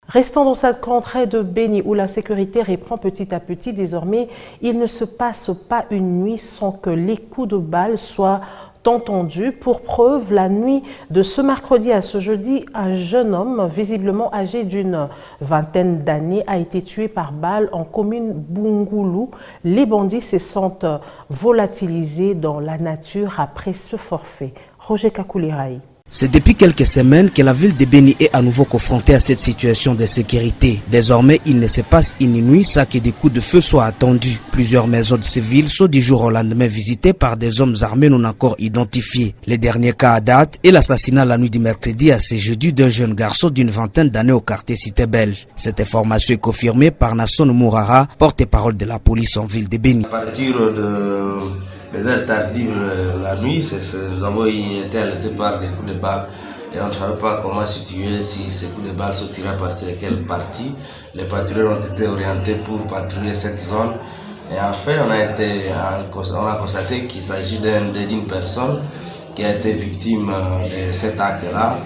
Restons dans cette contrée de Béni où la sécurité reprend petit à petit. Désormais, il ne se passe pas une nuit sans que les coups de balle soient entendus. Pour preuve, la nuit de ce mercredi à ce jeudi, un jeune homme visiblement âgé d'une vingtaine d'années a été tué par balle en commune Bungoulou. Les bandits se sentent volatilisés dans la nature après ce forfait. Roger Kakouliraï. C'est depuis quelques semaines que la ville de Béni est à nouveau confrontée à cette situation de sécurité. Désormais, il ne se passe une nuit sans que des coups de feu soient attendus. Plusieurs maisons de civils sont du jour au lendemain visitées par des hommes armés non encore identifiés. Le dernier cas à date est l'assassinat la nuit du mercredi à ce jeudi d'un jeune garçon d'une vingtaine d'années au quartier Cité Belge. Cette information est confirmée par Nasson Mourara, porte-parole de la police en ville de Béni. À partir des heures tardives la nuit, nous avons été alertés par des coups de balle et on ne savait pas comment situer si ces coups de balle sont tirés à partir de quelle partie. Les patrouilleurs ont été orientés pour patrouiller cette zone et en fait on a constaté qu'il s'agit d'une personne qui a été victime de cet acte-là.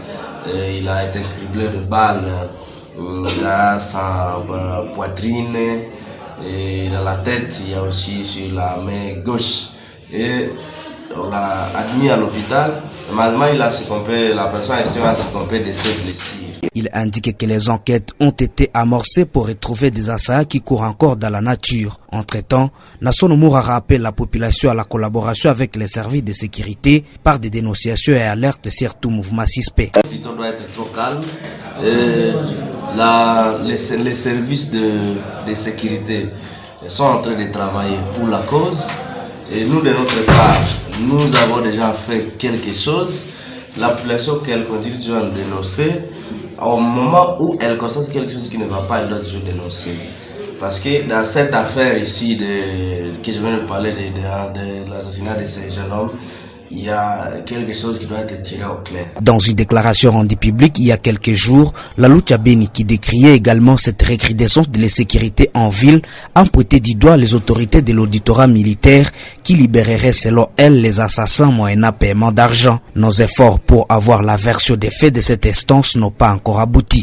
Il a été criblé de balles dans sa poitrine et dans la tête, il y a aussi sur la main gauche. Et on l'a admis à l'hôpital. Malheureusement, la personne a succombé de ses blessures. Il indique que les enquêtes ont été amorcées pour retrouver des assaillants qui courent encore dans la nature. Entre-temps, Nasson Mourara appelle la population à la collaboration avec les services de sécurité par des dénonciations et alertes sur tout mouvement suspect. Le doit être trop calme. Les services de sécurité sont en train de travailler pour la cause. Et nous, de notre part, nous avons déjà fait quelque chose. La population qu'elle continue toujours à dénoncer, au moment où elle constate quelque chose qui ne va pas, elle doit toujours dénoncer. Parce que dans cette affaire ici, que je viens de parler de l'assassinat de ces jeunes hommes, il y a quelque chose qui doit être tiré au clair. Dans une déclaration rendue publique il y a quelques jours, la Lucha Béni, qui décriait également cette recrudescence de l'insécurité en ville, a pointé du doigt les autorités de l'auditorat militaire qui libéreraient selon elle les assassins moyennant paiement d'argent. Nos efforts pour avoir la version des faits de cette instance n'ont pas encore abouti.